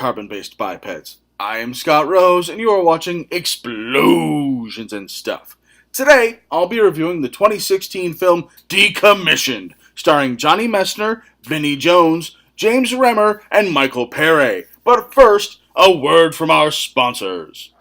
carbon-based bipeds. I am Scott Rose, and you are watching Explosions and Stuff. Today, I'll be reviewing the 2016 film Decommissioned, starring Johnny Messner, Vinnie Jones, James Remmer, and Michael Pere. But first, a word from our sponsors.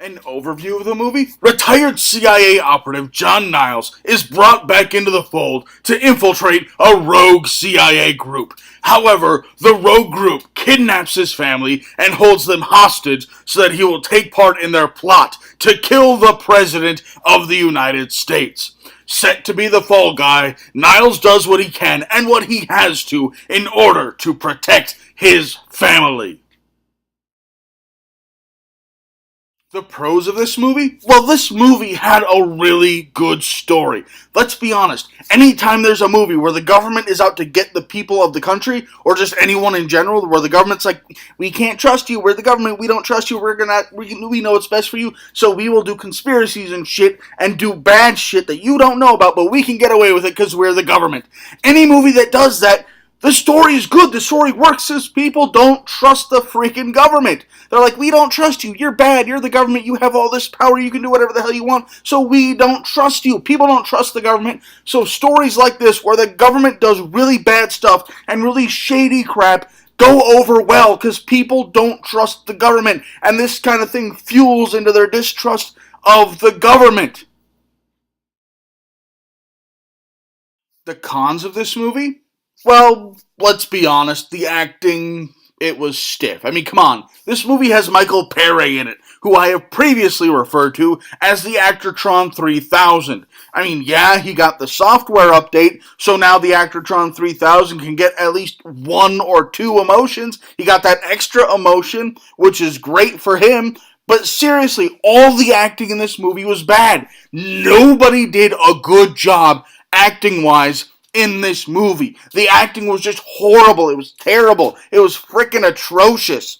An overview of the movie? Retired CIA operative John Niles is brought back into the fold to infiltrate a rogue CIA group. However, the rogue group kidnaps his family and holds them hostage so that he will take part in their plot to kill the President of the United States. Set to be the fall guy, Niles does what he can and what he has to in order to protect his family. The pros of this movie? Well, this movie had a really good story. Let's be honest, anytime there's a movie where the government is out to get the people of the country, or just anyone in general, where the government's like, we can't trust you, we're the government, we don't trust you, we know what's best for you, so we will do conspiracies and shit, and do bad shit that you don't know about, but we can get away with it because we're the government. Any movie that does that, the story is good, the story works, because people don't trust the freaking government. They're like, we don't trust you, you're bad, you're the government, you have all this power, you can do whatever the hell you want, so we don't trust you. People don't trust the government, so stories like this, where the government does really bad stuff, and really shady crap, go over well, because people don't trust the government, and this kind of thing fuels into their distrust of the government. The cons of this movie? Well, let's be honest, the acting, it was stiff. I mean, come on, this movie has Michael Pere in it, who I have previously referred to as the Actortron 3000. I mean, yeah, he got the software update, so now the Actortron 3000 can get at least one or two emotions. He got that extra emotion, which is great for him. But seriously, all the acting in this movie was bad. Nobody did a good job acting-wise in this movie. The acting was just horrible. It was terrible. It was freaking atrocious.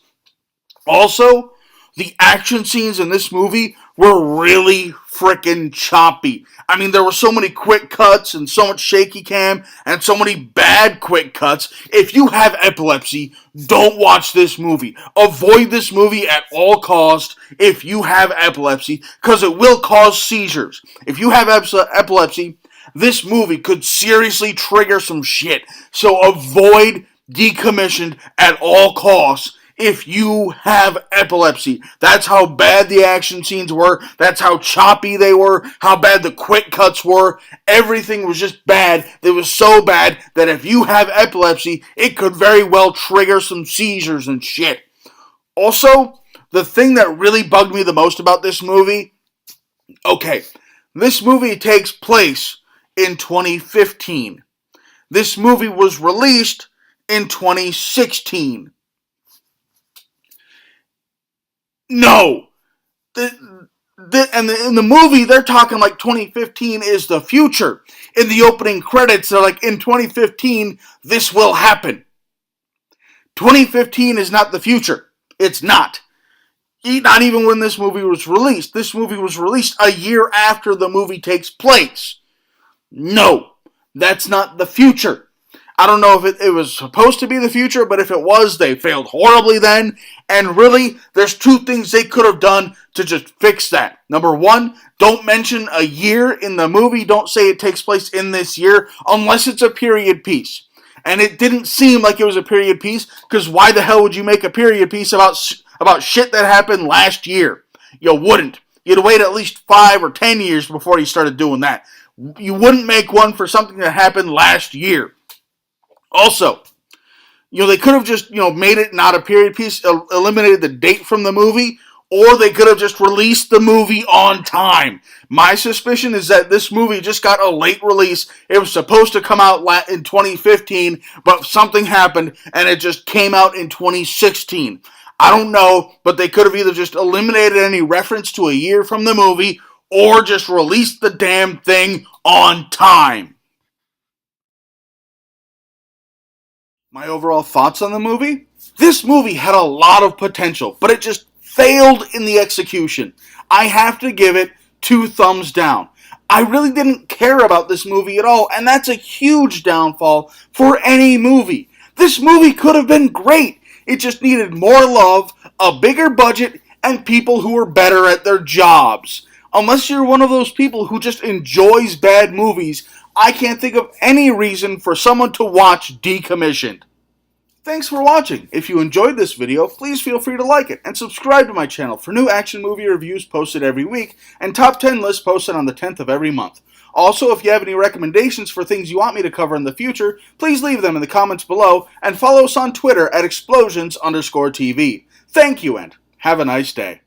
Also, the action scenes in this movie were really freaking choppy. I mean, there were so many quick cuts and so much shaky cam and so many bad quick cuts. If you have epilepsy, don't watch this movie. Avoid this movie at all costs if you have epilepsy, because it will cause seizures. If you have epilepsy, this movie could seriously trigger some shit. So avoid Decommissioned at all costs if you have epilepsy. That's how bad the action scenes were. That's how choppy they were. How bad the quick cuts were. Everything was just bad. It was so bad that if you have epilepsy, it could very well trigger some seizures and shit. Also, the thing that really bugged me the most about this movie, okay, this movie takes place in 2015. This movie was released in 2016. No! In the movie, they're talking like 2015 is the future. In the opening credits, they're like, in 2015, this will happen. 2015 is not the future. It's not. Not even when this movie was released. This movie was released a year after the movie takes place. No, that's not the future. I don't know if it was supposed to be the future, but if it was, they failed horribly then. And really, there's two things they could have done to just fix that. Number one, don't mention a year in the movie. Don't say it takes place in this year unless it's a period piece. And it didn't seem like it was a period piece, because why the hell would you make a period piece about shit that happened last year? You wouldn't. You'd wait at least 5 or 10 years before you started doing that. You wouldn't make one for something that happened last year. Also, they could have just, made it not a period piece, eliminated the date from the movie, or they could have just released the movie on time. My suspicion is that this movie just got a late release. It was supposed to come out in 2015, but something happened, and it just came out in 2016. I don't know, but they could have either just eliminated any reference to a year from the movie, or just released the damn thing on time. My overall thoughts on the movie? This movie had a lot of potential, but it just failed in the execution. I have to give it 2 thumbs down. I really didn't care about this movie at all, and that's a huge downfall for any movie. This movie could have been great. It just needed more love, a bigger budget, and people who were better at their jobs. Unless you're one of those people who just enjoys bad movies, I can't think of any reason for someone to watch Decommissioned. Thanks for watching. If you enjoyed this video, please feel free to like it and subscribe to my channel for new action movie reviews posted every week and top 10 lists posted on the 10th of every month. Also, if you have any recommendations for things you want me to cover in the future, please leave them in the comments below and follow us on Twitter at explosions_TV. Thank you and have a nice day.